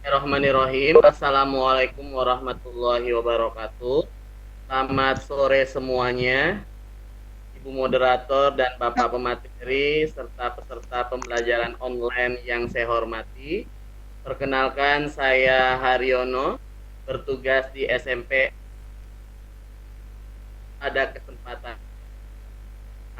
Bismillahirrahmanirrahim. Assalamualaikum warahmatullahi wabarakatuh. Selamat sore semuanya, Ibu Moderator dan Bapak Pemateri, serta peserta pembelajaran online yang saya hormati. Perkenalkan, saya Haryono, bertugas di SMP. Ada kesempatan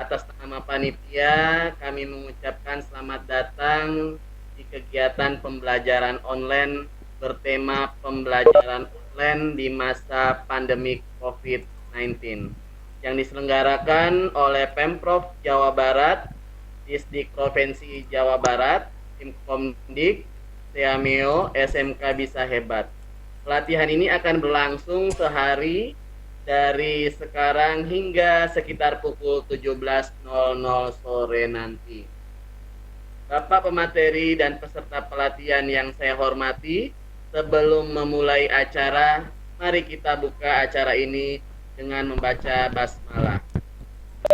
atas nama panitia, kami mengucapkan selamat datang di kegiatan pembelajaran online bertema pembelajaran online di masa pandemi COVID-19 yang diselenggarakan oleh Pemprov Jawa Barat, Disdik Provinsi Jawa Barat, Tim Komdik, Teameo, SMK Bisa Hebat. Pelatihan ini akan berlangsung sehari dari sekarang hingga sekitar pukul 17.00 sore nanti. Bapak pemateri dan peserta pelatihan yang saya hormati, sebelum memulai acara, mari kita buka acara ini dengan membaca basmalah.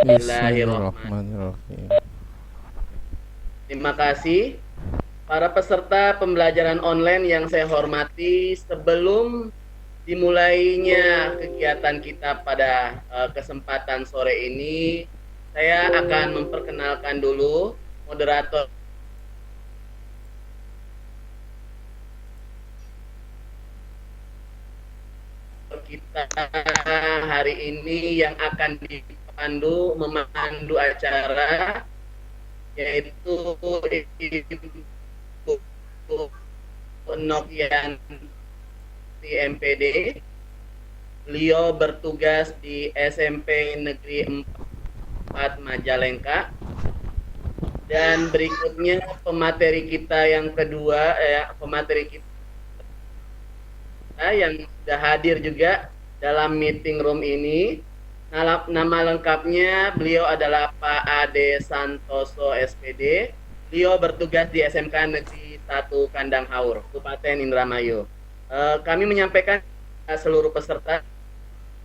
Bismillahirrahmanirrahim. Bismillahirrahmanirrahim. Terima kasih. Para peserta pembelajaran online yang saya hormati, sebelum dimulainya kegiatan kita pada kesempatan sore ini, saya akan memperkenalkan dulu moderator kita hari ini yang akan memandu acara, yaitu Ibu Nokianti MPD. Beliau bertugas di SMP Negeri 4 Majalengka. Dan berikutnya pemateri kita yang kedua, pemateri kita yang sudah hadir juga dalam meeting room ini. Nama lengkapnya beliau adalah Pak Ade Santoso SPD. Beliau bertugas di SMK Negeri 1 Kandang Haur, Kabupaten Indramayu. Kami menyampaikan seluruh peserta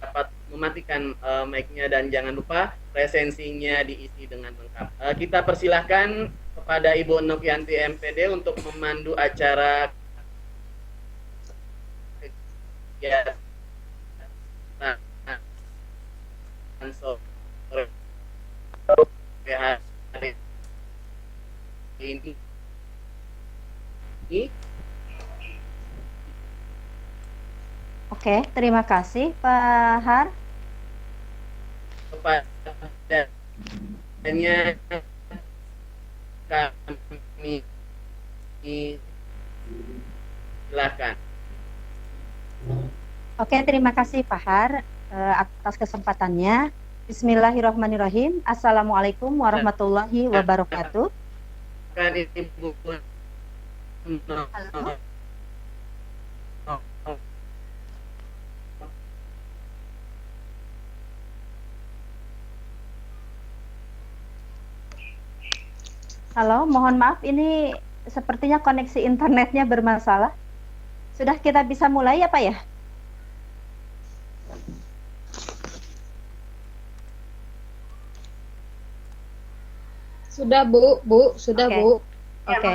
dapat mematikan mic-nya dan jangan lupa presensinya diisi dengan lengkap. Kita persilahkan kepada Ibu Nokianti MPD untuk memandu acara kegiatan sore hari ini. Oke, terima kasih Pak Har. Kepadanya kami silakan. Oke, terima kasih Pak Har atas kesempatannya. Bismillahirrahmanirrahim. Assalamualaikum warahmatullahi wabarakatuh. Kan Ibu. Halo. Halo, mohon maaf ini sepertinya koneksi internetnya bermasalah. Sudah kita bisa mulai ya Pak ya? Sudah sudah Oke. Bu. Oke.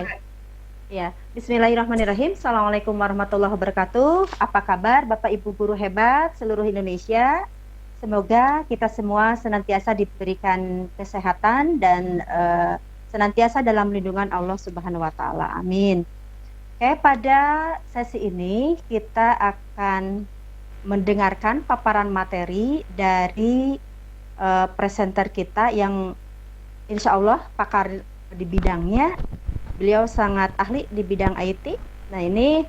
Ya, Bismillahirrahmanirrahim. Assalamualaikum warahmatullahi wabarakatuh. Apa kabar Bapak Ibu guru hebat seluruh Indonesia? Semoga kita semua senantiasa diberikan kesehatan dan senantiasa dalam lindungan Allah Subhanahu wa taala. Amin. Oke, pada sesi ini kita akan mendengarkan paparan materi dari presenter kita yang insya Allah pakar di bidangnya. Beliau sangat ahli di bidang IT. Nah, ini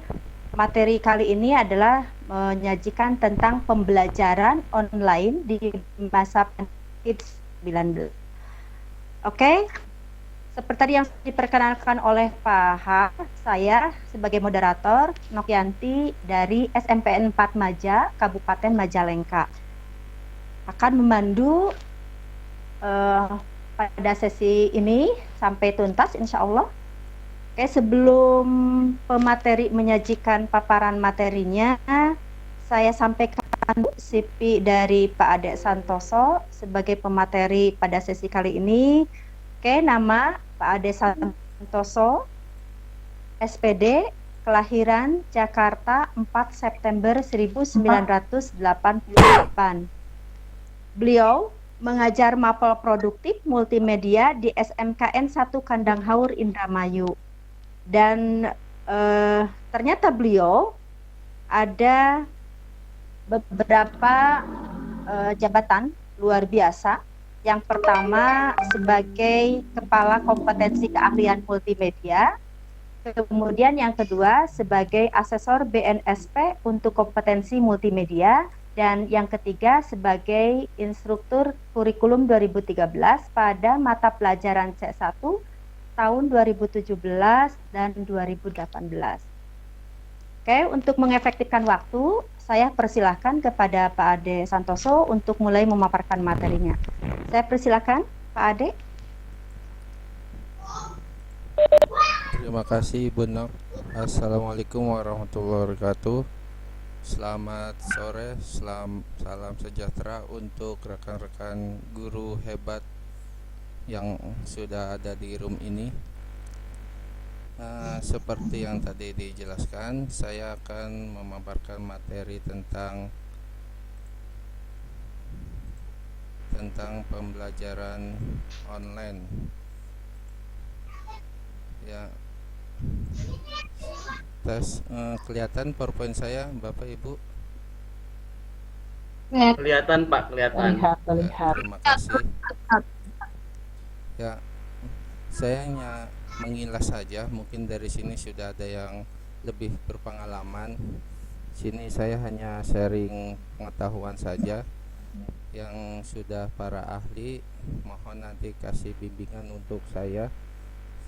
materi kali ini adalah menyajikan tentang pembelajaran online di masa COVID-19. Oke, seperti yang diperkenalkan oleh Pak H, saya sebagai moderator Nokianti dari SMPN 4 Maja, Kabupaten Majalengka, akan memandu pada sesi ini sampai tuntas insya Allah. Oke, sebelum pemateri menyajikan paparan materinya, saya sampaikan CV dari Pak Ade Santoso sebagai pemateri pada sesi kali ini. Oke, nama Pak Ade Santoso, SPD, kelahiran Jakarta 4 September 1988. Beliau mengajar mapel produktif multimedia di SMKN 1 Kandang Haur Indramayu. Dan ternyata beliau ada beberapa jabatan luar biasa. Yang pertama sebagai Kepala Kompetensi Keahlian Multimedia, kemudian yang kedua sebagai Asesor BNSP untuk kompetensi multimedia, dan yang ketiga sebagai Instruktur Kurikulum 2013 pada mata pelajaran C1 tahun 2017 dan 2018. Oke, untuk mengefektifkan waktu, saya persilahkan kepada Pak Ade Santoso untuk mulai memaparkan materinya. Saya persilahkan, Pak Ade. Terima kasih Bu Nok. Assalamualaikum warahmatullahi wabarakatuh. Selamat sore, salam sejahtera untuk rekan-rekan guru hebat yang sudah ada di room ini. Seperti yang tadi dijelaskan, saya akan memaparkan materi tentang pembelajaran online. Ya, kelihatan PowerPoint saya, Bapak Ibu? Kelihatan Pak, kelihatan. Terima kasih. Ya, saya hanya mengilas saja. Mungkin dari sini sudah ada yang lebih berpengalaman. Sini saya hanya sharing pengetahuan saja. Yang sudah para ahli, mohon nanti kasih bimbingan untuk saya,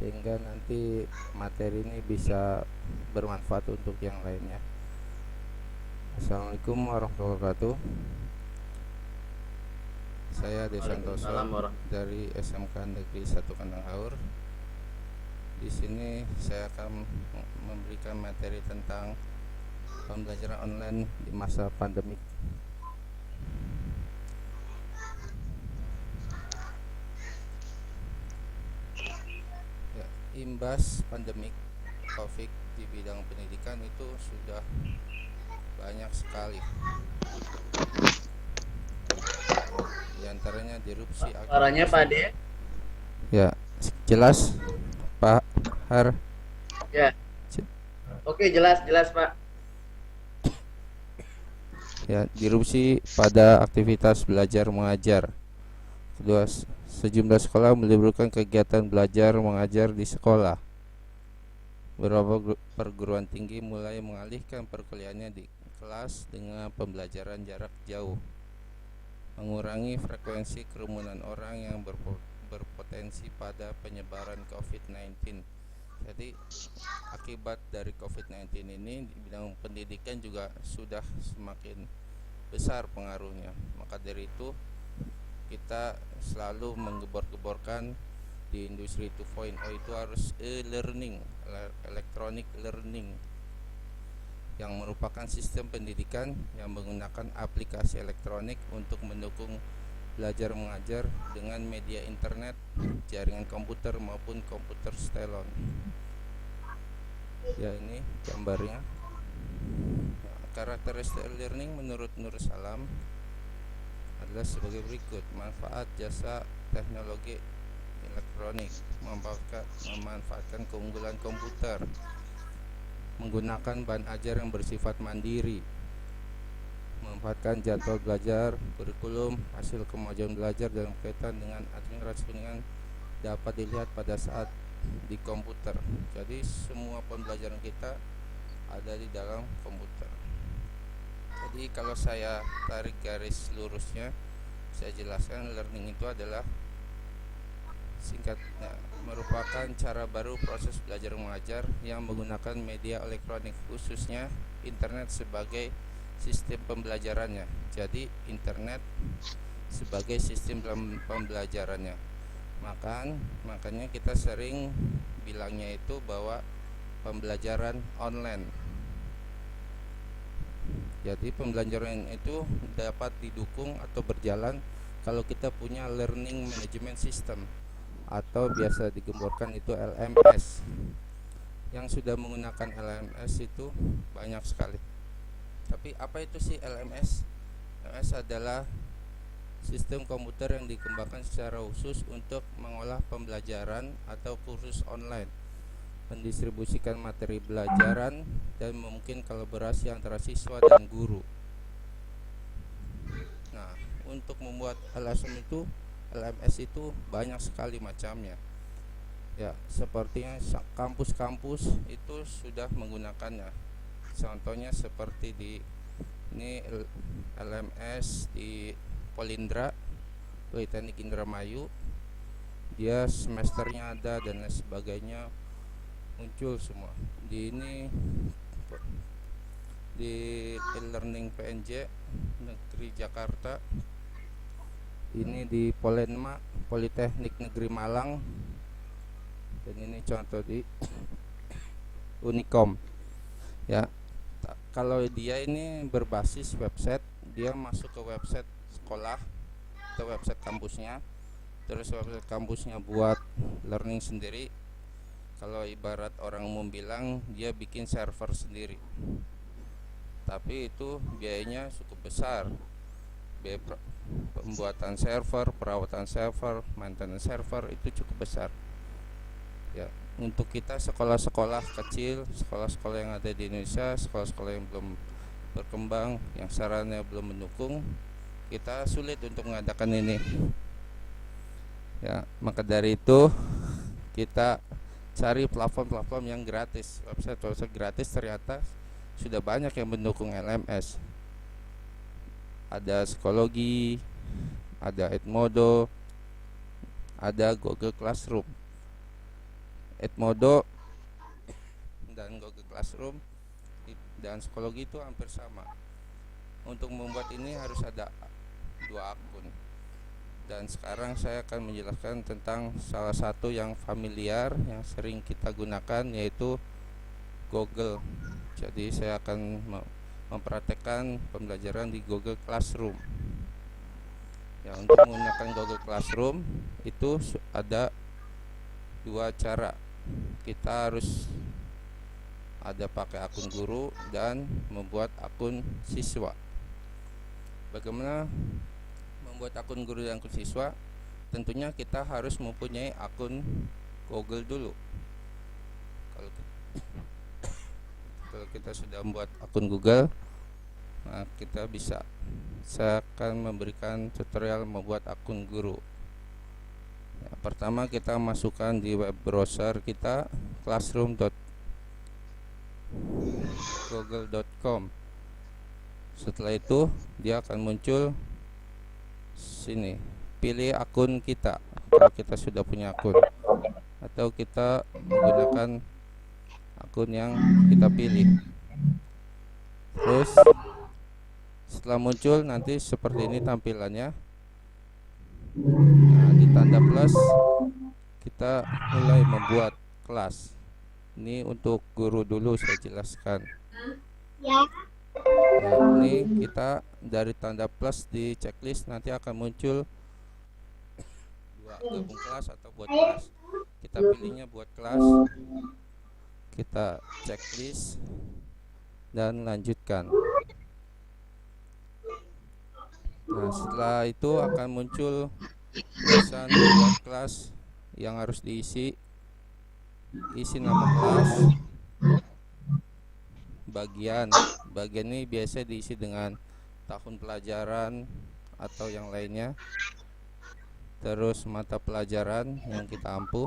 sehingga nanti materi ini bisa bermanfaat untuk yang lainnya. Assalamualaikum warahmatullahi wabarakatuh. Saya Ade Santoso dari SMK Negeri 1 Kandang Haur. Di sini saya akan memberikan materi tentang pembelajaran online di masa pandemi. Ya, imbas pandemik COVID di bidang pendidikan itu sudah banyak sekali. Di antaranya disrupsi. Suaranya Pak Ade. Ya, jelas Pak Har. Ya. Oke, jelas Pak. Ya, disrupsi pada aktivitas belajar mengajar. Kedua, sejumlah sekolah meliburkan kegiatan belajar mengajar di sekolah. Beberapa perguruan tinggi mulai mengalihkan perkuliahannya di kelas dengan pembelajaran jarak jauh, mengurangi frekuensi kerumunan orang yang berpotensi pada penyebaran COVID-19. Jadi akibat dari COVID-19 ini di bidang pendidikan juga sudah semakin besar pengaruhnya. Maka dari itu kita selalu menggebor-geborkan di industri 2.0 itu harus e-learning, electronic learning, yang merupakan sistem pendidikan yang menggunakan aplikasi elektronik untuk mendukung belajar mengajar dengan media internet, jaringan komputer maupun komputer stylon. Ya, ini gambarnya. Karakteristik learning menurut Nur Salam adalah sebagai berikut: manfaat jasa teknologi elektronik, memanfaatkan keunggulan komputer, menggunakan bahan ajar yang bersifat mandiri, memanfaatkan jadwal belajar, kurikulum, hasil kemajuan belajar dalam kaitan dengan administrasi pendidikan dapat dilihat pada saat di komputer. Jadi semua pembelajaran kita ada di dalam komputer. Jadi kalau saya tarik garis lurusnya, saya jelaskan learning itu adalah singkatnya merupakan cara baru proses belajar mengajar yang menggunakan media elektronik, khususnya internet sebagai sistem pembelajarannya. Jadi internet sebagai sistem pembelajarannya. Makanya kita sering bilangnya itu bahwa pembelajaran online. Jadi pembelajaran itu dapat didukung atau berjalan kalau kita punya learning management system, atau biasa digemborkan itu LMS. yang sudah menggunakan LMS itu banyak sekali. Tapi apa itu sih LMS? LMS adalah sistem komputer yang dikembangkan secara khusus untuk mengolah pembelajaran atau kursus online, mendistribusikan materi pelajaran, dan mungkin kolaborasi antara siswa dan guru. Nah, untuk membuat LMS itu banyak sekali macamnya. Ya, sepertinya kampus-kampus itu sudah menggunakannya. Contohnya seperti ini LMS di Polindra, Politeknik Indramayu. Dia semesternya ada dan lain sebagainya, muncul semua. Di e-learning PNJ Negeri Jakarta. Ini di Polenma, Politeknik Negeri Malang. Dan ini contoh di Unicom. Ya, kalau dia ini berbasis website, dia masuk ke website sekolah atau website kampusnya, terus website kampusnya buat learning sendiri. Kalau ibarat orang umum bilang, dia bikin server sendiri, tapi itu biayanya cukup besar. Biaya pembuatan server, perawatan server, maintenance server itu cukup besar. Ya, untuk kita sekolah-sekolah kecil, sekolah-sekolah yang ada di Indonesia, sekolah-sekolah yang belum berkembang, yang sarannya belum mendukung, kita sulit untuk mengadakan ini. Ya, maka dari itu kita cari platform-platform yang gratis. Website gratis ternyata sudah banyak yang mendukung LMS. Ada Psikologi, ada Edmodo, ada Google Classroom. Edmodo dan Google Classroom dan Psikologi itu hampir sama. Untuk membuat ini harus ada 2 akun. Dan sekarang saya akan menjelaskan tentang salah satu yang familiar, yang sering kita gunakan, yaitu Google. Jadi saya akan mempraktekkan pembelajaran di Google Classroom. Ya, untuk menggunakan Google Classroom itu ada 2 cara. Kita harus ada pakai akun guru dan membuat akun siswa. Bagaimana membuat akun guru dan akun siswa? Tentunya kita harus mempunyai akun Google dulu. Kalau kita sudah membuat akun Google, nah kita bisa. Saya akan memberikan tutorial membuat akun guru. Ya, pertama kita masukkan di web browser kita classroom.google.com. Setelah itu dia akan muncul sini. Pilih akun kita kalau kita sudah punya akun, atau kita menggunakan akun yang kita pilih. Terus setelah muncul nanti seperti ini tampilannya. Nah, di tanda plus kita mulai membuat kelas. Ini untuk guru dulu saya jelaskan. Ya, ini kita dari tanda plus di checklist nanti akan muncul 2, gabung kelas atau buat kelas. Kita pilihnya buat kelas. Kita checklist dan lanjutkan. Nah, setelah itu akan muncul tulisan buat kelas yang harus diisi. Isi nama kelas, bagian ini biasa diisi dengan tahun pelajaran atau yang lainnya. Terus mata pelajaran yang kita ampuh,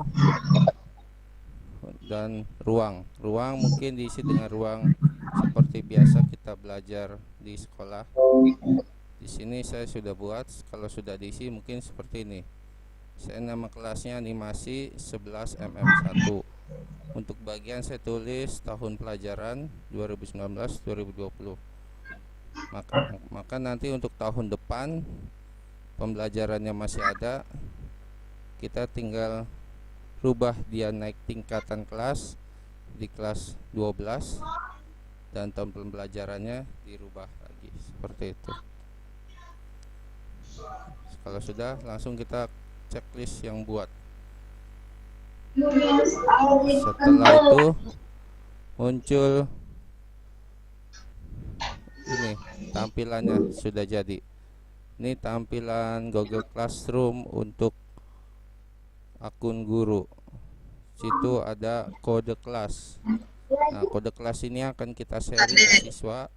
dan ruang mungkin diisi dengan ruang seperti biasa kita belajar di sekolah. Di sini saya sudah buat. Kalau sudah diisi mungkin seperti ini. Saya nama kelasnya animasi 11mm1. Untuk bagian saya tulis tahun pelajaran 2019-2020. Maka nanti untuk tahun depan pembelajarannya masih ada, kita tinggal rubah dia naik tingkatan kelas di kelas 12, dan tahun pembelajarannya dirubah lagi seperti itu. Kalau sudah, langsung kita checklist yang buat. Setelah itu muncul ini tampilannya sudah jadi. Ini tampilan Google Classroom untuk akun guru. Situ ada kode kelas. Nah, kode kelas ini akan kita sharing ke siswa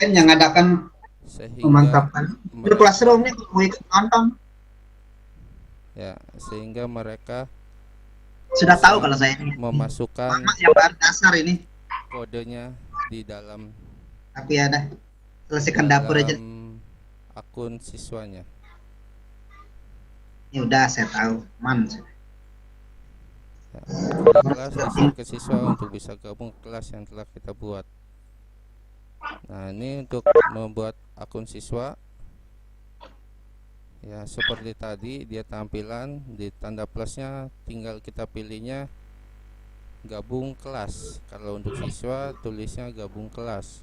yang adakan sehingga memanfaatkan Google Classroom ini mau ikut nonton. Ya, sehingga mereka Sudah tahu kalau saya ini memasukkan Mama yang baru dasar ini, kodenya di dalam tapi ada selesaikan dapur aja. akun siswanya. Ini udah saya tahu, man. Ya, kode kelas di-share ke siswa untuk bisa gabung kelas yang telah kita buat. Nah, ini untuk membuat akun siswa. Ya, seperti tadi dia tampilan di tanda plusnya, tinggal kita pilihnya gabung kelas. Kalau untuk siswa tulisnya gabung kelas.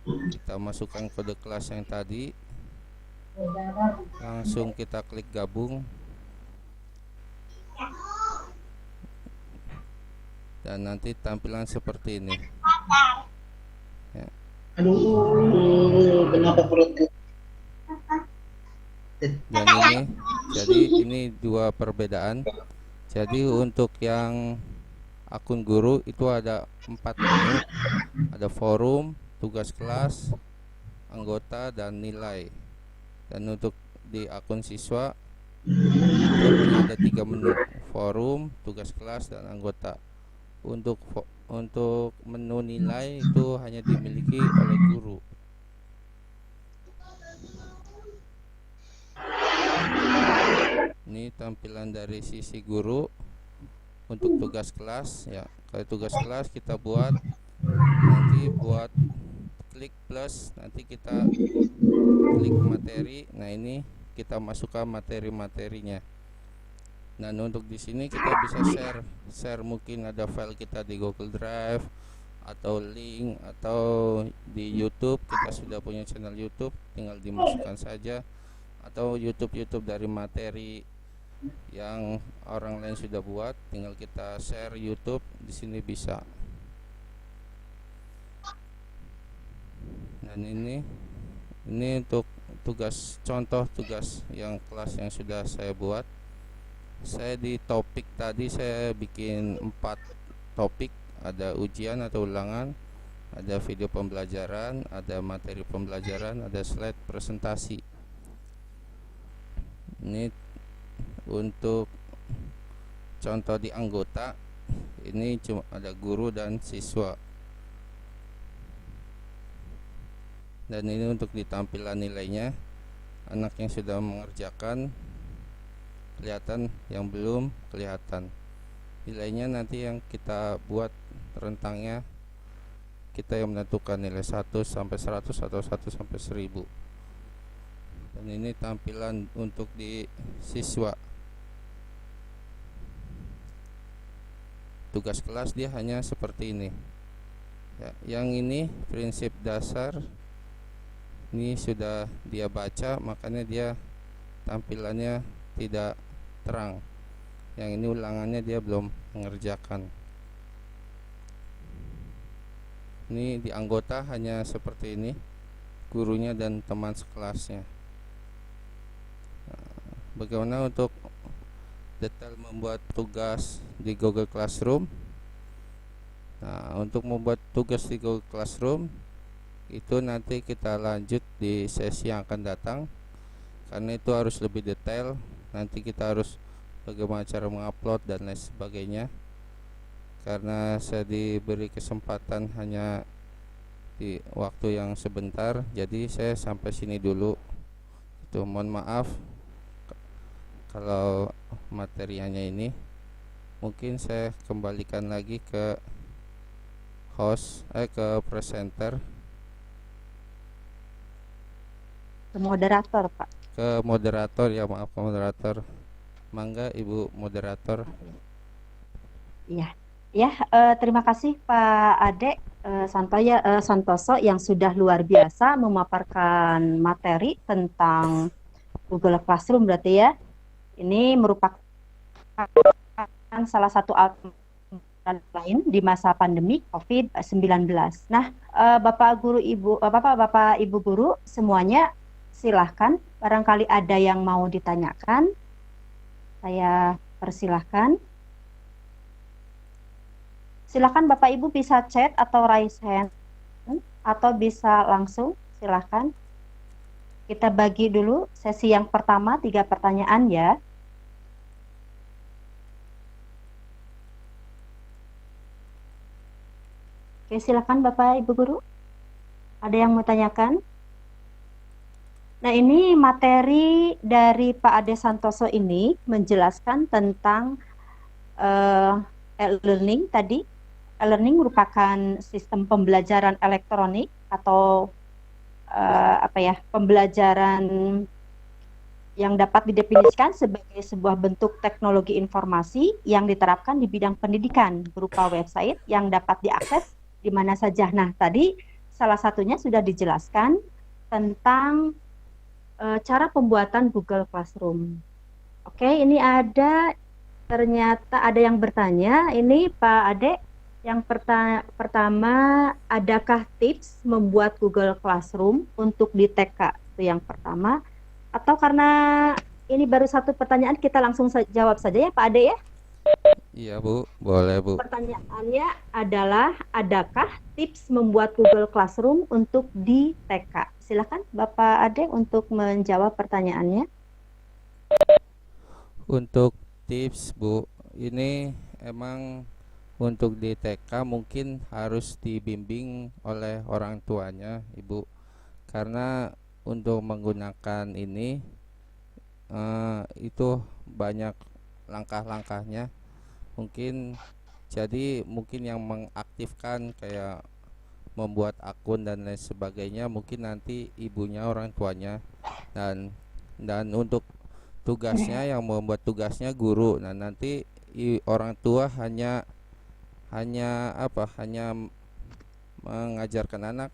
Kita masukkan kode kelas yang tadi, langsung kita klik gabung, dan nanti tampilan seperti ini. Ya. Aduh, kenapa perutnya? Dan ini dua perbedaan. Jadi untuk yang akun guru itu ada 4 menu, ada forum, tugas kelas, anggota, dan nilai. Dan untuk di akun siswa itu ada 3 menu, forum, tugas kelas, dan anggota. Untuk menu nilai itu hanya dimiliki oleh guru. Ini tampilan dari sisi guru. Untuk tugas kelas, ya, kalau tugas kelas kita buat, nanti buat klik plus, nanti kita klik materi. Nah, ini kita masukkan materi-materinya. Dan untuk di sini kita bisa share mungkin ada file kita di Google Drive atau link, atau di YouTube, kita sudah punya channel YouTube, tinggal dimasukkan saja, atau YouTube dari materi yang orang lain sudah buat, tinggal kita share YouTube di sini bisa. Dan ini untuk contoh tugas yang kelas yang sudah saya buat. Saya di topik tadi saya bikin 4 topik, ada ujian atau ulangan, ada video pembelajaran, ada materi pembelajaran, ada slide presentasi. Ini untuk contoh di anggota, ini cuma ada guru dan siswa. Dan ini untuk di tampilan nilainya, anak yang sudah mengerjakan kelihatan, yang belum kelihatan. Nilainya nanti yang kita buat rentangnya, kita yang menentukan nilai 1 sampai 100 atau 1 sampai 1000. Dan ini tampilan untuk di siswa. Tugas kelas dia hanya seperti ini. Ya, yang ini prinsip dasar ini sudah dia baca, makanya dia tampilannya tidak terang. Yang ini ulangannya dia belum mengerjakan. Ini di anggota hanya seperti ini, gurunya dan teman sekelasnya. Bagaimana untuk detail membuat tugas di Google Classroom? Nah, untuk membuat tugas di Google Classroom itu nanti kita lanjut di sesi yang akan datang, karena itu harus lebih detail. Nanti kita harus bagaimana cara mengupload dan lain sebagainya. Karena saya diberi kesempatan hanya di waktu yang sebentar, jadi saya sampai sini dulu. Itu mohon maaf kalau materianya ini. Mungkin saya kembalikan lagi ke host, ke presenter, Ke moderator, Pak. ke moderator, ya maaf, ke moderator. Mangga Ibu moderator. Iya. Ya, terima kasih Pak Ade Santoso yang sudah luar biasa memaparkan materi tentang Google Classroom berarti ya. Ini merupakan salah satu alternatif pembelajaran lain di masa pandemi COVID-19. Nah, Bapak guru Ibu, Bapak Ibu guru semuanya silahkan, barangkali ada yang mau ditanyakan, saya persilahkan. Silahkan Bapak Ibu bisa chat atau raise hand, atau bisa langsung, silahkan. Kita bagi dulu sesi yang pertama 3 pertanyaan ya. Oke, silakan Bapak Ibu guru. Ada yang mau tanyakan? Nah, ini materi dari Pak Ade Santoso ini menjelaskan tentang e-learning tadi. E-learning merupakan sistem pembelajaran elektronik atau pembelajaran yang dapat didefinisikan sebagai sebuah bentuk teknologi informasi yang diterapkan di bidang pendidikan berupa website yang dapat diakses di mana saja. Nah, tadi salah satunya sudah dijelaskan tentang cara pembuatan Google Classroom. Oke, ini ternyata ada yang bertanya. Ini Pak Ade, yang pertama, adakah tips membuat Google Classroom untuk di TK? Itu yang pertama. Atau karena ini baru satu pertanyaan, kita langsung jawab saja ya Pak Ade ya? Iya Bu, boleh Bu. Pertanyaannya adalah, adakah tips membuat Google Classroom untuk di TK? Silakan Bapak Ade untuk menjawab pertanyaannya. Untuk tips Bu, ini emang untuk di TK mungkin harus dibimbing oleh orang tuanya Ibu, karena untuk menggunakan ini itu banyak langkah-langkahnya. Mungkin yang mengaktifkan kayak membuat akun dan lain sebagainya mungkin nanti ibunya, orang tuanya, dan untuk tugasnya yang membuat tugasnya guru. Nah, nanti orang tua hanya mengajarkan anak.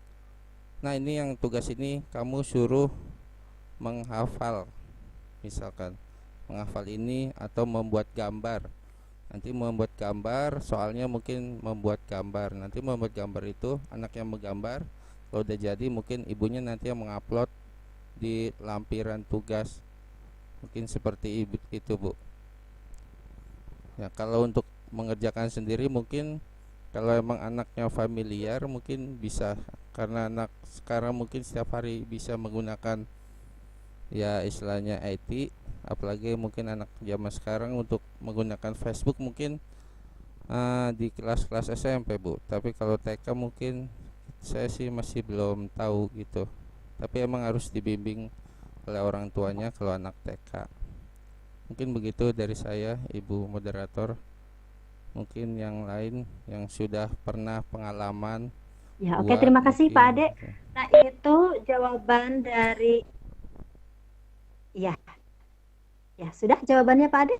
Nah, ini yang tugas ini kamu suruh menghafal, misalkan menghafal ini, atau membuat gambar. Nanti membuat gambar, soalnya mungkin membuat gambar. Nanti membuat gambar itu anak yang menggambar. Kalau udah jadi mungkin ibunya nanti yang mengupload di lampiran tugas. Mungkin seperti itu Bu. Ya, kalau untuk mengerjakan sendiri mungkin kalau emang anaknya familiar mungkin bisa, karena anak sekarang mungkin setiap hari bisa menggunakan ya istilahnya IT, apalagi mungkin anak zaman sekarang untuk menggunakan Facebook mungkin di kelas-kelas SMP Bu. Tapi kalau TK mungkin saya sih masih belum tahu gitu, tapi emang harus dibimbing oleh orang tuanya kalau anak TK. Mungkin begitu dari saya Ibu moderator. Mungkin yang lain yang sudah pernah pengalaman. Ya, oke, terima kasih Pak Ade. Nah, itu jawaban dari ya sudah jawabannya Pak Ade.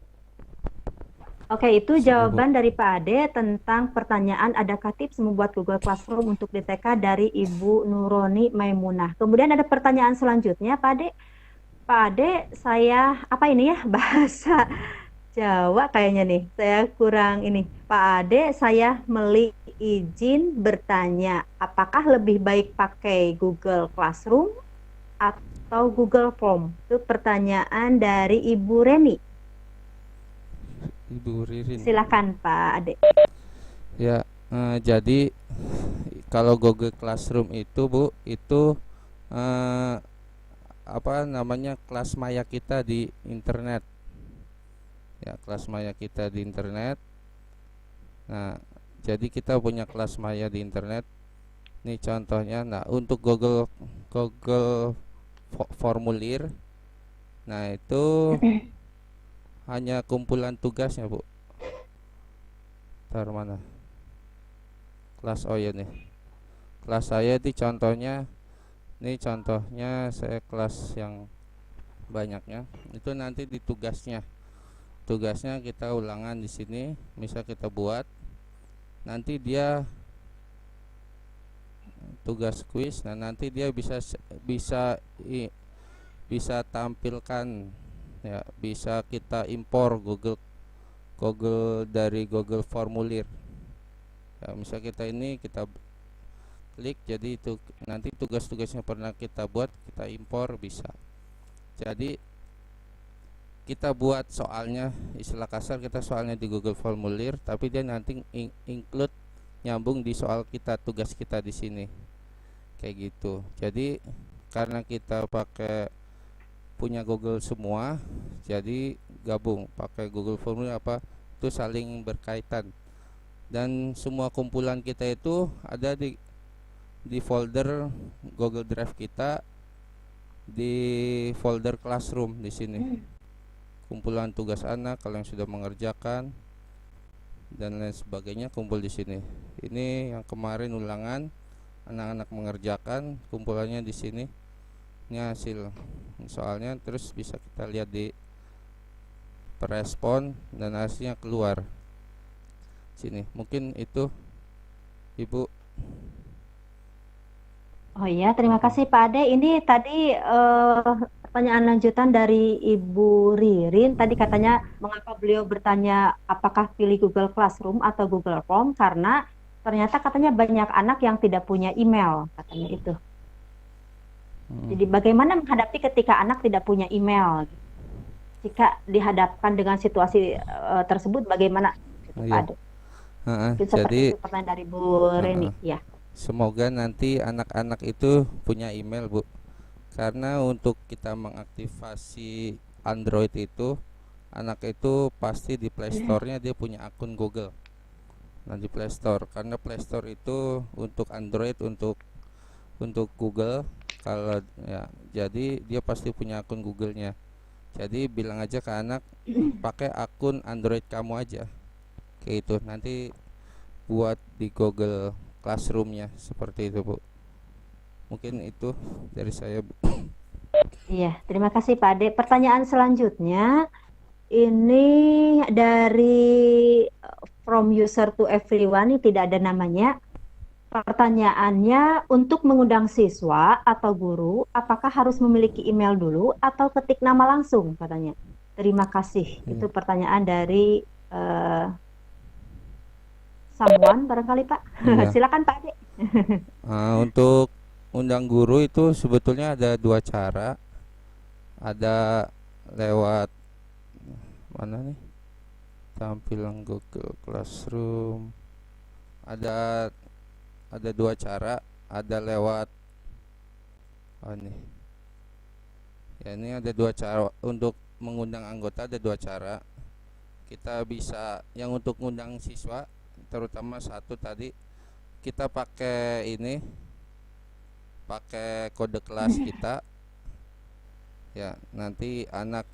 Oke, itu jawaban dari Pak Ade tentang pertanyaan adakah tips membuat Google Classroom untuk di TK dari Ibu Nuroni Maimunah. Kemudian ada pertanyaan selanjutnya Pak Ade. Pak Ade, saya bahasa Jawa kayaknya nih, saya kurang ini. Pak Ade, saya izin bertanya, apakah lebih baik pakai Google Classroom atau Google Form? Itu pertanyaan dari Ibu Reni. Ibu Ririn. Silakan Pak Ade. Ya, jadi kalau Google Classroom itu Bu, itu kelas maya kita di internet. Ya, kelas maya kita di internet. Nah, jadi kita punya kelas maya di internet. Ini contohnya. Nah, untuk Google formulir, nah itu hanya kumpulan tugasnya Bu. Ntar mana kelas, oh ya nih, kelas saya di contohnya. Ini contohnya saya kelas yang banyaknya. Itu nanti di tugasnya kita ulangan di sini, misal kita buat, nanti dia tugas kuis. Nah, nanti dia bisa tampilkan ya, bisa kita impor Google dari Google formulir. Ya, misal kita ini kita klik, jadi itu nanti tugas-tugasnya pernah kita buat kita impor bisa. Jadi kita buat soalnya, istilah kasar kita soalnya di Google Formulir, tapi dia nanti include nyambung di soal kita, tugas kita di sini kayak gitu. Jadi karena kita pakai punya Google semua, jadi gabung pakai Google Formulir apa itu saling berkaitan, dan semua kumpulan kita itu ada di folder Google Drive kita, di folder Classroom di sini. Kumpulan tugas anak kalau yang sudah mengerjakan dan lain sebagainya kumpul di sini. Ini yang kemarin ulangan anak-anak mengerjakan, kumpulannya di sini. Ini hasil soalnya, terus bisa kita lihat di perespon dan hasilnya keluar sini. Mungkin itu Ibu. Oh iya, terima kasih Pak Ade. Ini tadi pertanyaan lanjutan dari Ibu Ririn. Tadi katanya mengapa beliau bertanya apakah pilih Google Classroom atau Google Form, karena ternyata katanya banyak anak yang tidak punya email, katanya itu. Jadi bagaimana menghadapi ketika anak tidak punya email? Jika dihadapkan dengan situasi tersebut, bagaimana Pak Iya. Ade? Mungkin seperti Jadi itu pertanyaan dari Bu Reni. Ya. semoga nanti anak-anak itu punya email, Bu. Karena untuk kita mengaktifasi Android itu, anak itu pasti di Play Store-nya dia punya akun Google. Nah, di Play Store, karena Play Store itu untuk Android, untuk Google. Kalau ya, jadi dia pasti punya akun Google-nya. Jadi bilang aja ke anak pakai akun Android kamu aja. Kayak itu. Nanti buat di Google Classroom-nya seperti itu, Bu. Mungkin itu dari saya, Bu. Iya, terima kasih Pak Ade. Pertanyaan selanjutnya ini dari from user to everyone, ini tidak ada namanya. Pertanyaannya, untuk mengundang siswa atau guru, apakah harus memiliki email dulu atau ketik nama langsung, katanya. Terima kasih. Itu pertanyaan dari someone barangkali Pak. Iya. Silakan Pak Ade. Untuk undang guru itu sebetulnya ada dua cara. Ada lewat mana nih? Tampilan Google Classroom. Ada dua cara. Ada lewat ini. Ya, ini ada dua cara untuk mengundang anggota, ada dua cara. Kita bisa yang untuk mengundang siswa, terutama satu tadi kita pakai ini, pakai kode kelas kita. Ya, nanti anak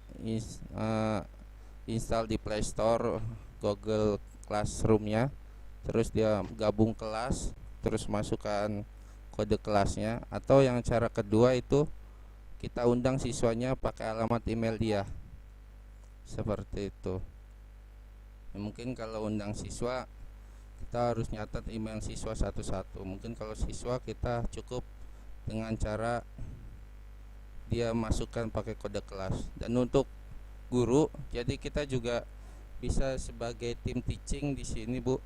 install di Play Store Google Classroom-nya, terus dia gabung kelas, terus masukkan kode kelasnya. Atau yang cara kedua itu kita undang siswanya pakai alamat email dia, seperti itu. Mungkin kalau undang siswa kita harus nyatat email siswa satu-satu. Mungkin kalau siswa kita cukup dengan cara dia masukkan pakai kode kelas. Dan untuk guru, jadi kita juga bisa sebagai tim teaching di sini, Bu.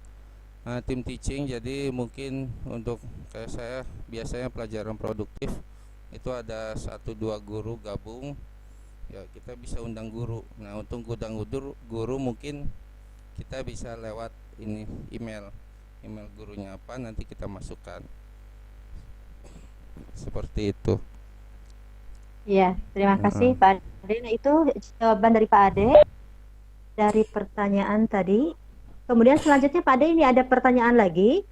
Tim teaching, jadi mungkin untuk kayak saya biasanya pelajaran produktif itu ada 1-2 guru gabung. Ya, kita bisa undang guru. Nah, untuk undang guru mungkin kita bisa lewat ini email gurunya apa, nanti kita masukkan seperti itu. Iya, terima kasih Pak Ade. Nah, itu jawaban dari Pak Ade dari pertanyaan tadi. Kemudian selanjutnya Pak Ade, ini ada pertanyaan lagi.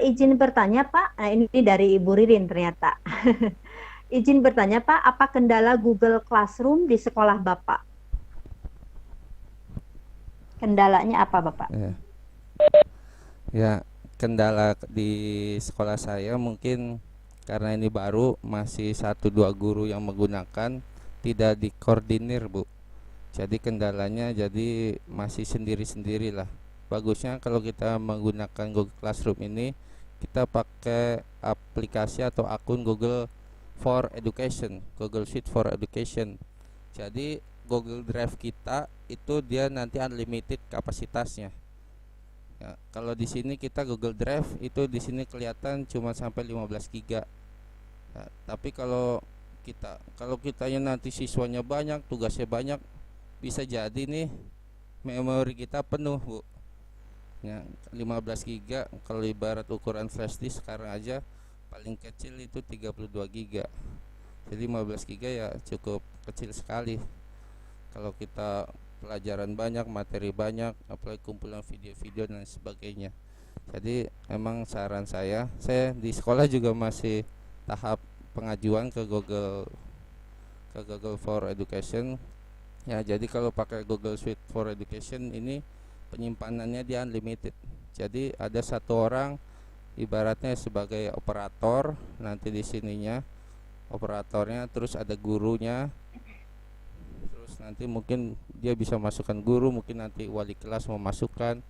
Izin bertanya Pak, nah ini dari Ibu Ririn ternyata. Izin bertanya Pak, apa kendala Google Classroom di sekolah Bapak? Kendalanya apa Bapak? Ya, kendala di sekolah saya mungkin karena ini baru, masih 1-2 guru yang menggunakan, tidak dikoordinir, Bu. Jadi kendalanya jadi masih sendiri-sendiri lah. Bagusnya kalau kita menggunakan Google Classroom ini, kita pakai aplikasi atau akun Google for Education, Google Sheet for Education. Jadi Google Drive kita itu dia nanti unlimited kapasitasnya. Ya, kalau di sini kita Google Drive itu di sini kelihatan cuma sampai 15 giga. Ya, tapi kalau kitanya nanti siswanya banyak, tugasnya banyak, bisa jadi nih memori kita penuh, Bu. Ya, 15 giga kalau ibarat ukuran flash disk sekarang aja paling kecil itu 32 giga. Jadi 15 giga ya cukup kecil sekali. Kalau kita pelajaran banyak, materi banyak, apalagi kumpulan video-video dan sebagainya. Jadi emang saran saya di sekolah juga masih tahap pengajuan ke Google for Education. Ya, jadi kalau pakai Google Suite for Education ini penyimpanannya dia unlimited. Jadi ada satu orang ibaratnya sebagai operator, nanti di sininya operatornya, terus ada gurunya, terus nanti mungkin dia bisa masukkan guru, mungkin nanti wali kelas mau masukkan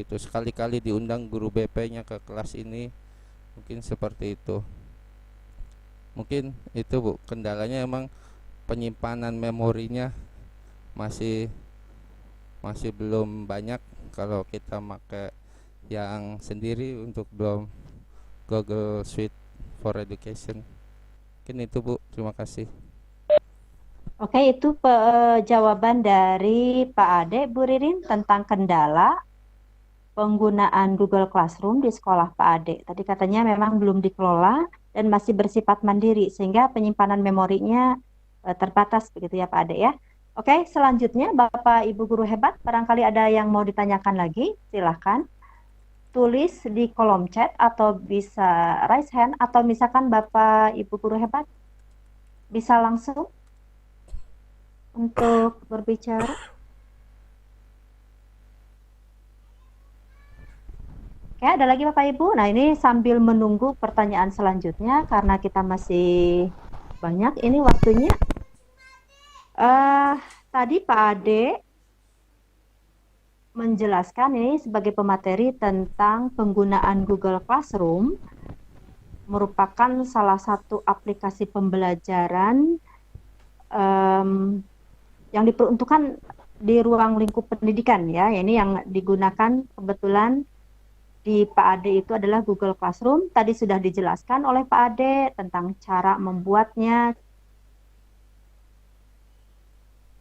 gitu, sekali-kali diundang guru BP-nya ke kelas ini, mungkin seperti itu. Mungkin itu, Bu, kendalanya emang penyimpanan memorinya masih belum banyak kalau kita pakai yang sendiri untuk belum Google Suite for Education. Mungkin itu, Bu, terima kasih. Oke, itu jawaban dari Pak Ade, Bu Ririn, tentang kendala penggunaan Google Classroom di sekolah Pak Ade. Tadi katanya memang belum dikelola dan masih bersifat mandiri, sehingga penyimpanan memorinya terbatas begitu ya Pak Ade ya. Oke, selanjutnya Bapak Ibu guru hebat, barangkali ada yang mau ditanyakan lagi, silahkan tulis di kolom chat atau bisa raise hand, atau misalkan Bapak Ibu guru hebat bisa langsung untuk berbicara. Oke, ada lagi Bapak Ibu. Nah, ini sambil menunggu pertanyaan selanjutnya karena kita masih banyak ini waktunya. Tadi Pak Ade menjelaskan ini sebagai pemateri tentang penggunaan Google Classroom merupakan salah satu aplikasi pembelajaran yang diperuntukkan di ruang lingkup pendidikan ya. Ini yang digunakan kebetulan di Pak Ade itu adalah Google Classroom. Tadi sudah dijelaskan oleh Pak Ade tentang cara membuatnya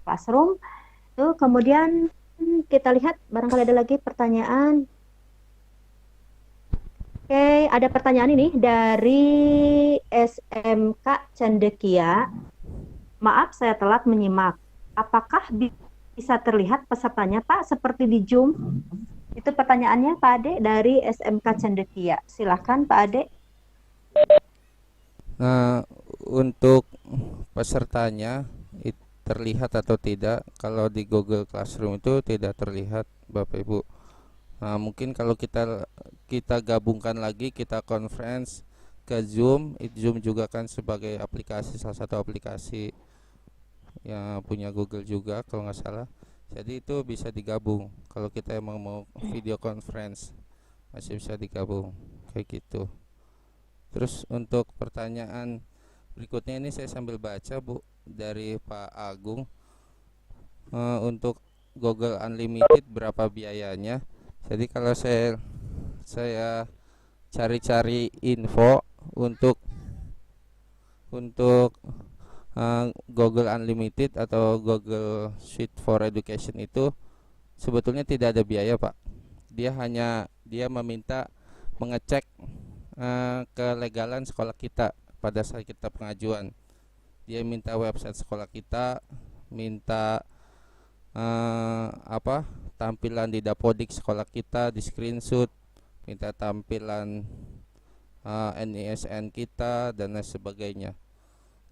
Classroom. Tuh, kemudian kita lihat barangkali ada lagi pertanyaan. Oke, ada pertanyaan ini dari SMK Cendekia. Maaf saya telat menyimak. Apakah bisa terlihat pesertanya Pak seperti di Zoom? Itu pertanyaannya Pak Ade dari SMK Cendekia. Silakan Pak Ade. Nah, untuk pesertanya terlihat atau tidak, kalau di Google Classroom itu tidak terlihat Bapak Ibu. Nah, mungkin kalau kita gabungkan lagi, kita conference ke Zoom, Zoom juga kan sebagai aplikasi, salah satu aplikasi yang punya Google juga kalau nggak salah. Jadi itu bisa digabung. Kalau kita emang mau video conference masih bisa digabung kayak gitu. Terus untuk pertanyaan berikutnya ini saya sambil baca, Bu, dari Pak Agung. Untuk Google Unlimited berapa biayanya? Jadi kalau saya cari-cari info untuk Google Unlimited atau Google Suite for Education itu sebetulnya tidak ada biaya, Pak. Dia meminta mengecek kelegalan sekolah kita pada saat kita pengajuan. Dia minta website sekolah kita, minta tampilan di Dapodik sekolah kita di screenshot, minta tampilan NISN kita dan lain sebagainya.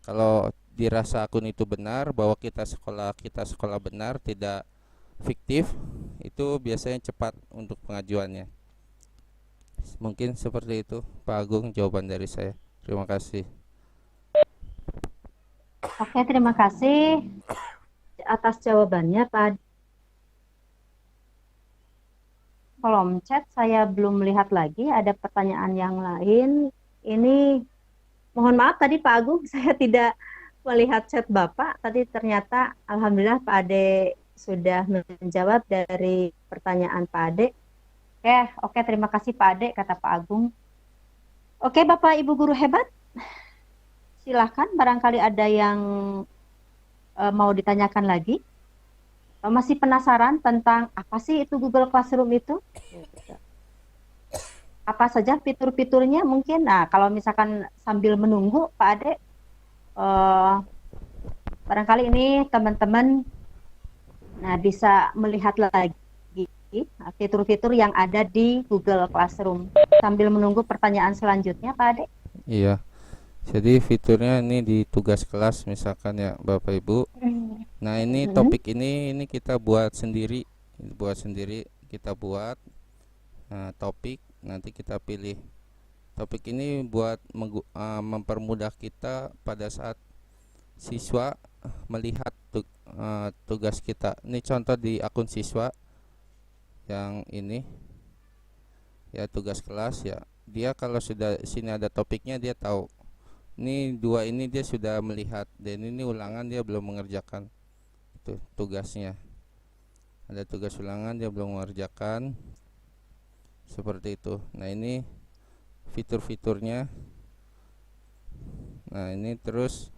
Kalau dirasa akun itu benar, bahwa kita sekolah benar, tidak fiktif, itu biasanya cepat untuk pengajuannya. Mungkin seperti itu Pak Agung jawaban dari saya. Terima kasih. Oke, terima kasih atas jawabannya Pak. Kolom chat saya belum melihat lagi ada pertanyaan yang lain. Ini mohon maaf tadi Pak Agung saya tidak melihat chat Bapak. Tadi ternyata alhamdulillah Pak Ade sudah menjawab dari pertanyaan Pak Ade. Oke, terima kasih Pak Ade, kata Pak Agung. Oke, Bapak Ibu guru hebat, silahkan barangkali ada yang mau ditanyakan lagi. Masih penasaran tentang apa sih itu Google Classroom itu? Apa saja fitur-fiturnya mungkin? Nah, kalau misalkan sambil menunggu Pak Ade, eh, barangkali ini teman-teman bisa melihat lagi fitur-fitur yang ada di Google Classroom sambil menunggu pertanyaan selanjutnya, Pak Ade. Iya. Jadi fiturnya ini di tugas kelas misalkan ya Bapak Ibu. Nah, ini topik ini kita buat sendiri. Kita buat topik, nanti kita pilih. Topik ini buat mempermudah kita pada saat siswa melihat tugas kita. Ini contoh di akun siswa yang ini ya, tugas kelas ya. Dia kalau sudah sini ada topiknya dia tahu. Ini dua ini dia sudah melihat, dan ini ulangan dia belum mengerjakan. Itu tugasnya. Ada tugas ulangan dia belum mengerjakan. Seperti itu. Nah, ini fitur-fiturnya. Nah, ini terus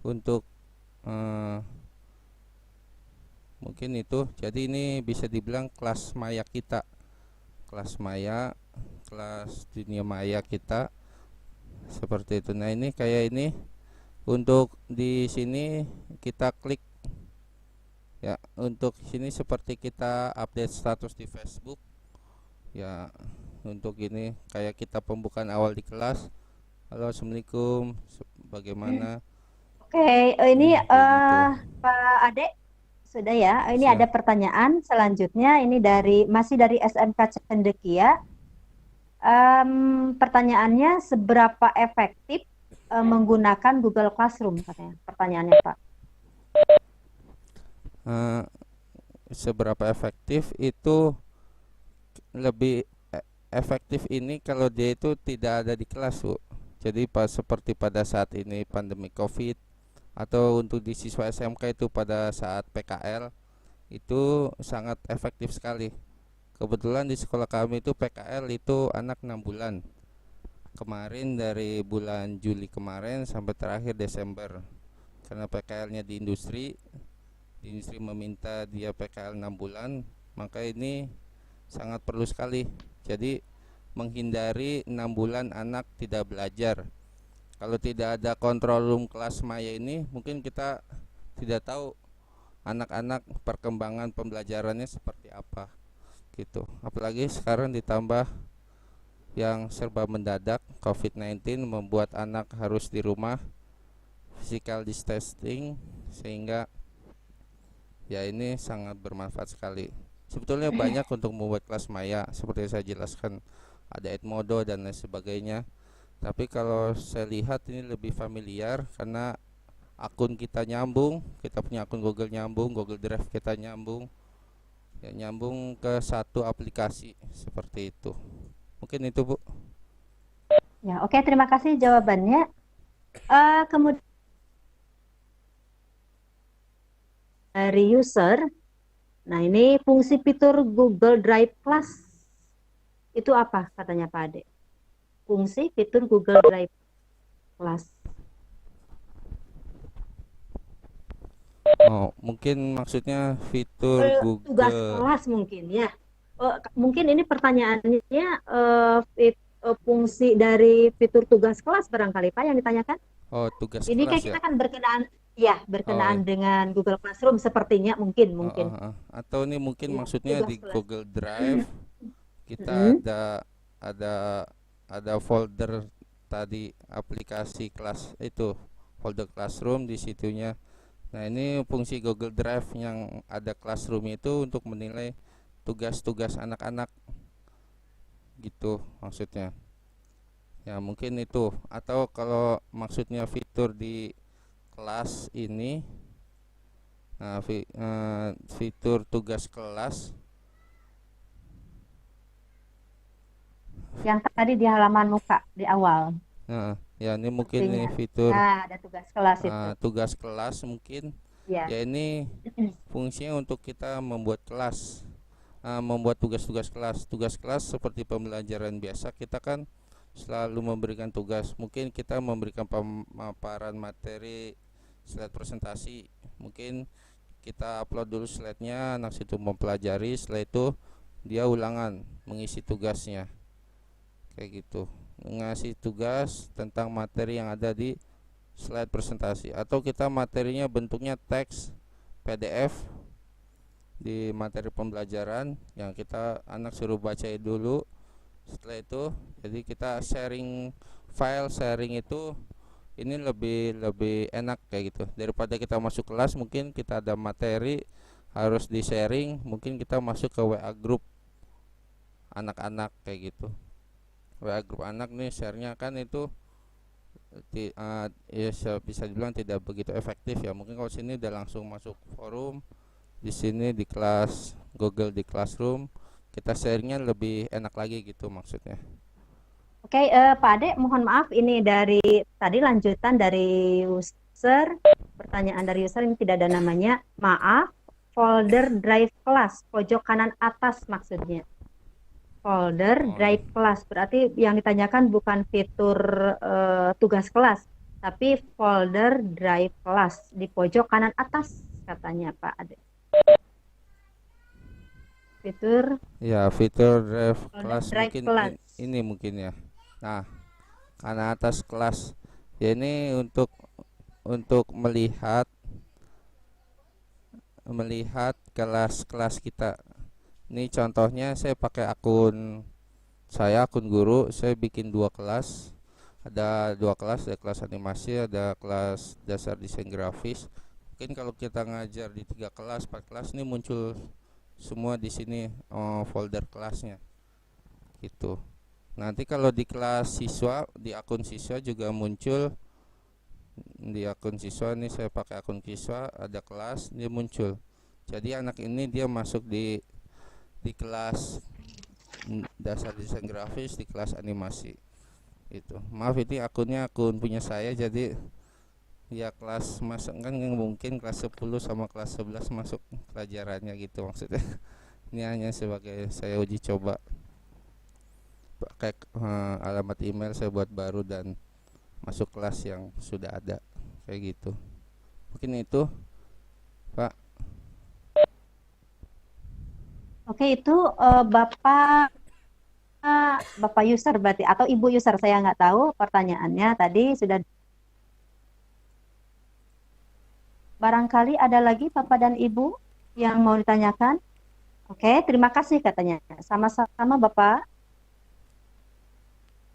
untuk mungkin itu. Jadi ini bisa dibilang kelas maya kita. Kelas dunia maya kita. Seperti itu. Nah, ini kayak ini untuk di sini kita klik ya, untuk sini seperti kita update status di Facebook ya. Untuk ini kayak kita pembukaan awal di kelas. Halo, assalamualaikum, bagaimana? Oke, ini Kayak gitu. Pak Ade sudah ya. Ini Siap. ada pertanyaan selanjutnya. Ini masih dari SMK Cendekia. Pertanyaannya, seberapa efektif menggunakan Google Classroom, katanya pertanyaannya, Pak. Seberapa efektif itu, lebih efektif ini kalau dia itu tidak ada di kelas, Bu. Jadi seperti pada saat ini pandemi COVID, atau untuk di siswa SMK itu pada saat PKL, itu sangat efektif sekali. Kebetulan di sekolah kami itu PKL itu anak 6 bulan. Kemarin dari bulan Juli kemarin sampai terakhir Desember. Karena PKL-nya di industri meminta dia PKL 6 bulan, maka ini sangat perlu sekali. Jadi menghindari 6 bulan anak tidak belajar. Kalau tidak ada control room kelas maya ini, mungkin kita tidak tahu anak-anak perkembangan pembelajarannya seperti apa gitu. Apalagi sekarang ditambah yang serba mendadak, COVID-19 membuat anak harus di rumah, physical distancing, sehingga ya ini sangat bermanfaat sekali. Sebetulnya banyak untuk membuat kelas maya, seperti saya jelaskan, ada Edmodo dan lain sebagainya. Tapi kalau saya lihat ini lebih familiar karena akun kita nyambung, kita punya akun Google nyambung, Google Drive kita nyambung, ya, nyambung ke satu aplikasi seperti itu. Mungkin itu, Bu. Ya, oke, terima kasih jawabannya. Kemudian dari user, nah ini fungsi fitur Google Drive Plus itu apa, katanya Pak Ade? Fungsi fitur Google Drive Plus. Oh, mungkin maksudnya fitur Tugas Google. kelas mungkin ya. Mungkin ini pertanyaannya fungsi dari fitur tugas kelas barangkali Pak yang ditanyakan. Oh, tugas Ini kelas kayak ya. kita kan berkenaan Oh, dengan Google Classroom sepertinya mungkin. Atau ini mungkin Ya, maksudnya tugas di kelas. Google Drive kita ada folder tadi aplikasi kelas itu, folder Classroom di situnya. Nah, ini fungsi Google Drive yang ada Classroom itu untuk menilai tugas-tugas anak-anak gitu maksudnya. Ya, mungkin itu. Atau kalau maksudnya fitur di kelas ini, nah, fitur tugas kelas Yang tadi di halaman muka di awal. nah, ya ini mungkin Sepertinya. ini fitur Nah, ada tugas kelas itu. tugas kelas mungkin. Ya. Ya, ini fungsinya untuk kita membuat kelas membuat tugas-tugas kelas. Tugas kelas seperti pembelajaran biasa, kita kan selalu memberikan tugas. Mungkin kita memberikan pemaparan materi, slide presentasi. Mungkin kita upload dulu slide-nya, anak situ mempelajari, setelah itu dia ulangan mengisi tugasnya. Kayak gitu. Ngasih tugas tentang materi yang ada di slide presentasi, atau kita materinya bentuknya teks PDF di materi pembelajaran yang kita anak suruh baca dulu. Setelah itu jadi kita sharing file, sharing itu ini lebih enak kayak gitu daripada kita masuk kelas. Mungkin kita ada materi harus di sharing, mungkin kita masuk ke WA grup anak-anak kayak gitu. WA grup anak nih share-nya kan itu ya bisa dibilang tidak begitu efektif ya. Mungkin kalau sini udah langsung masuk forum, di sini di kelas Google di Classroom, kita sharingnya lebih enak lagi gitu maksudnya. Oke, Pak Ade, mohon maaf ini dari tadi lanjutan dari user, pertanyaan dari user ini tidak ada namanya. Maaf, folder drive kelas pojok kanan atas maksudnya. Folder drive kelas berarti yang ditanyakan bukan fitur tugas kelas, tapi folder drive kelas di pojok kanan atas katanya Pak Ade. Fitur Ya, fitur drive kelas drive mungkin kelas. ini mungkin ya. Nah, kanan atas kelas ya, ini untuk melihat kelas-kelas kita. Ini contohnya saya pakai akun guru, saya bikin 2 kelas. Ada 2 kelas, ada kelas animasi, ada kelas dasar desain grafis. Mungkin kalau kita ngajar di 3 kelas, 4 kelas, ini muncul semua di sini folder kelasnya gitu. Nanti kalau di kelas siswa, di akun siswa juga muncul. Di akun siswa ini saya pakai akun siswa, ada kelas, dia muncul. Jadi anak ini dia masuk di kelas dasar desain grafis, di kelas animasi itu. Maaf, ini akunnya akun punya saya, jadi ya kelas masuk kan mungkin kelas 10 sama kelas 11 masuk pelajarannya gitu maksudnya. Ini hanya sebagai saya uji coba pakai alamat email saya buat baru dan masuk kelas yang sudah ada kayak gitu. Mungkin itu Pak. Oke, itu Bapak user berarti atau Ibu user, saya nggak tahu pertanyaannya tadi sudah. Barangkali ada lagi Bapak dan Ibu yang mau ditanyakan. Oke, terima kasih katanya. Sama-sama Bapak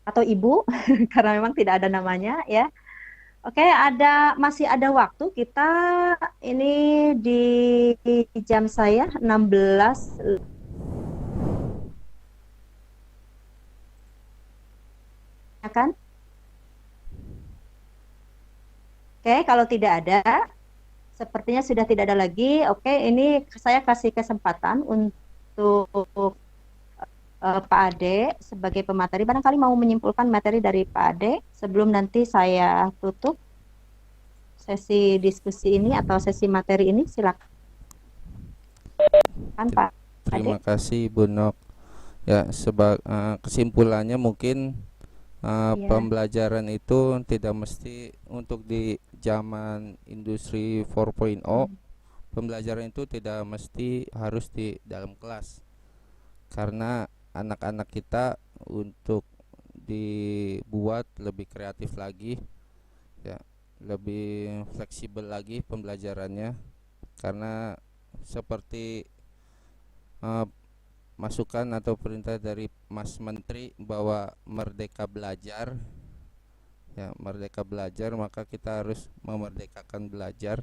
atau Ibu karena memang tidak ada namanya ya. Oke, masih ada waktu. Kita ini di jam saya 16 kan? Oke, kalau tidak ada, sepertinya sudah tidak ada lagi. Oke, ini saya kasih kesempatan untuk Pak Ade sebagai pemateri. Barangkali mau menyimpulkan materi dari Pak Ade sebelum nanti saya tutup sesi diskusi ini atau sesi materi ini. Silakan Pak Ade. Terima kasih Bu Nok. Ya, kesimpulannya mungkin pembelajaran itu tidak mesti untuk di zaman industri 4.0. Pembelajaran itu tidak mesti harus di dalam kelas, karena anak-anak kita untuk dibuat lebih kreatif lagi ya, lebih fleksibel lagi pembelajarannya. Karena seperti masukan atau perintah dari Mas Menteri bahwa merdeka belajar ya, merdeka belajar, maka kita harus memerdekakan belajar.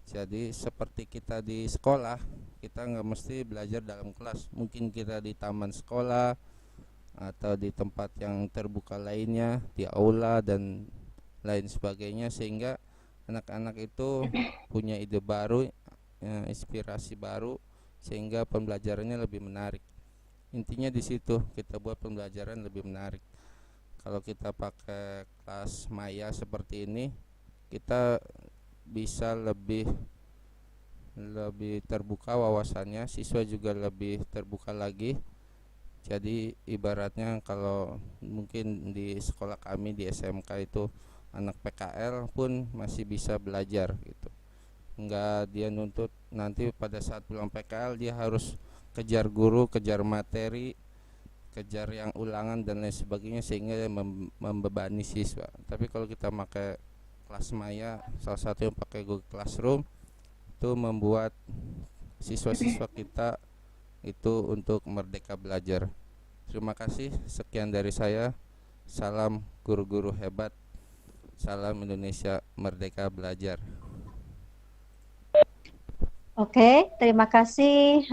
Jadi seperti kita di sekolah, kita nggak mesti belajar dalam kelas, mungkin kita di taman sekolah atau di tempat yang terbuka lainnya, di aula dan lain sebagainya, sehingga anak-anak itu punya ide baru, inspirasi baru, sehingga pembelajarannya lebih menarik. Intinya di situ, kita buat pembelajaran lebih menarik. Kalau kita pakai kelas maya seperti ini, kita bisa lebih lebih terbuka wawasannya, siswa juga lebih terbuka lagi. Jadi ibaratnya kalau mungkin di sekolah kami di SMK itu anak PKL pun masih bisa belajar gitu. Enggak dia nuntut nanti pada saat pulang PKL dia harus kejar guru, kejar materi, kejar yang ulangan dan lain sebagainya, sehingga membebani siswa. Tapi kalau kita pakai kelas maya, salah satu yang pakai Google Classroom, itu membuat siswa-siswa kita itu untuk merdeka belajar. Terima kasih, sekian dari saya. Salam guru-guru hebat. Salam Indonesia Merdeka Belajar. Oke, terima kasih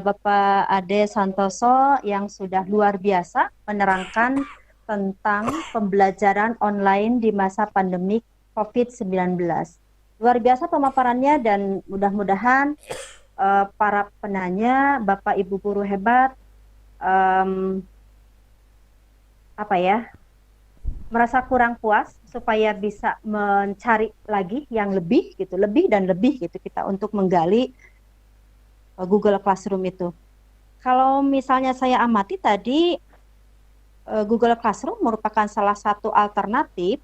Bapak Ade Santoso yang sudah luar biasa menerangkan tentang pembelajaran online di masa pandemi COVID-19. Luar biasa pemaparannya dan mudah-mudahan para penanya, Bapak Ibu guru hebat, merasa kurang puas supaya bisa mencari lagi yang lebih gitu, lebih dan lebih gitu kita untuk menggali Google Classroom itu. Kalau misalnya saya amati tadi Google Classroom merupakan salah satu alternatif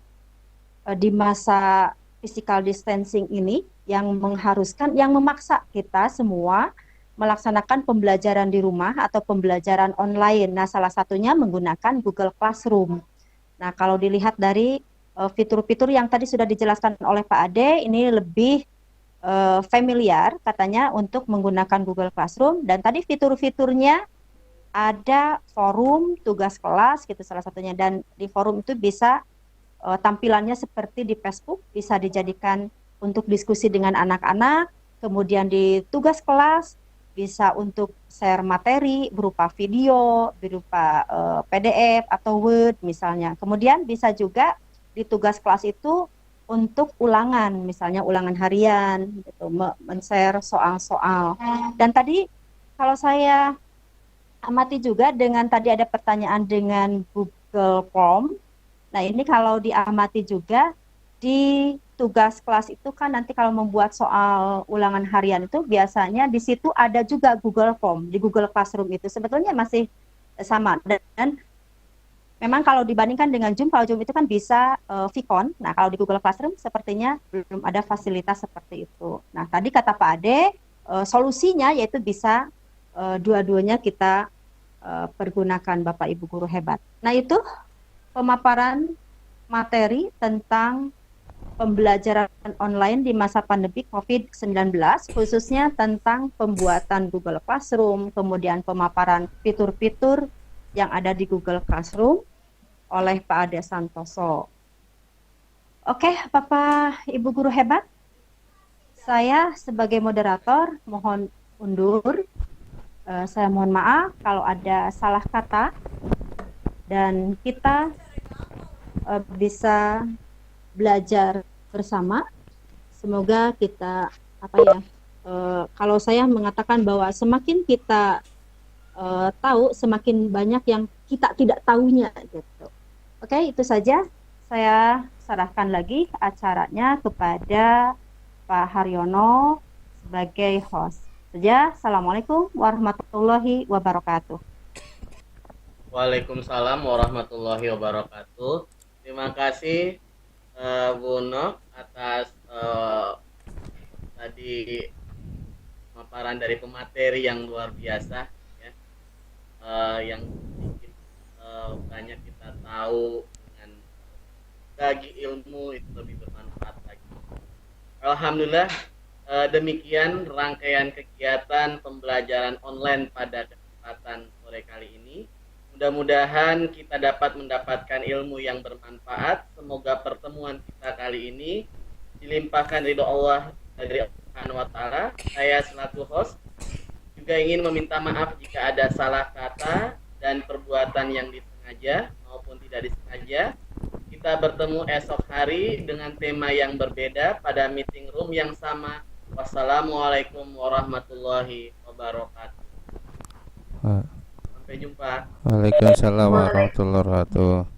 di masa physical distancing ini yang mengharuskan, yang memaksa kita semua melaksanakan pembelajaran di rumah atau pembelajaran online. Nah, salah satunya menggunakan Google Classroom. Nah, kalau dilihat dari fitur-fitur yang tadi sudah dijelaskan oleh Pak Ade, ini lebih familiar katanya untuk menggunakan Google Classroom. Dan tadi fitur-fiturnya ada forum, tugas kelas gitu salah satunya. Dan di forum itu bisa tampilannya seperti di Facebook, bisa dijadikan untuk diskusi dengan anak-anak. Kemudian di tugas kelas bisa untuk share materi berupa video, berupa PDF atau Word misalnya. Kemudian bisa juga di tugas kelas itu untuk ulangan, misalnya ulangan harian, gitu, men-share soal-soal. Dan tadi kalau saya amati juga dengan tadi ada pertanyaan dengan Google Form. Nah ini kalau diamati juga di tugas kelas itu kan nanti kalau membuat soal ulangan harian itu biasanya di situ ada juga Google Form di Google Classroom itu sebetulnya masih sama dan memang kalau dibandingkan dengan Zoom, kalau Zoom itu kan bisa Vicon. Nah kalau di Google Classroom sepertinya belum ada fasilitas seperti itu. Nah tadi kata Pak Ade solusinya yaitu bisa dua-duanya kita pergunakan Bapak Ibu guru hebat. Nah itu pemaparan materi tentang pembelajaran online di masa pandemi COVID-19, khususnya tentang pembuatan Google Classroom, kemudian pemaparan fitur-fitur yang ada di Google Classroom oleh Pak Ade Santoso. Oke, Bapak Ibu guru hebat, saya sebagai moderator mohon undur. Saya mohon maaf kalau ada salah kata dan kita bisa belajar bersama. Semoga kita kalau saya mengatakan bahwa semakin kita tahu, semakin banyak yang kita tidak tahunya gitu. Oke, itu saja. Saya serahkan lagi acaranya kepada Pak Haryono sebagai host. Saja. Assalamualaikum warahmatullahi wabarakatuh. Waalaikumsalam warahmatullahi wabarakatuh. Terima kasih Bu Nok atas tadi pemaparan dari pemateri yang luar biasa ya, yang sedikit banyak kita tahu dengan bagi ilmu itu lebih bermanfaat lagi. Alhamdulillah demikian rangkaian kegiatan pembelajaran online pada kesempatan sore kali ini. Mudah-mudahan kita dapat mendapatkan ilmu yang bermanfaat. Semoga pertemuan kita kali ini dilimpahkan ridho Allah dari Allah Subhanahu wa Ta'ala. Saya selaku host juga ingin meminta maaf jika ada salah kata dan perbuatan yang disengaja maupun tidak disengaja. Kita bertemu esok hari dengan tema yang berbeda pada meeting room yang sama. Wassalamualaikum warahmatullahi wabarakatuh. Sampai jumpa. Waalaikumsalam warahmatullahi wabarakatuh.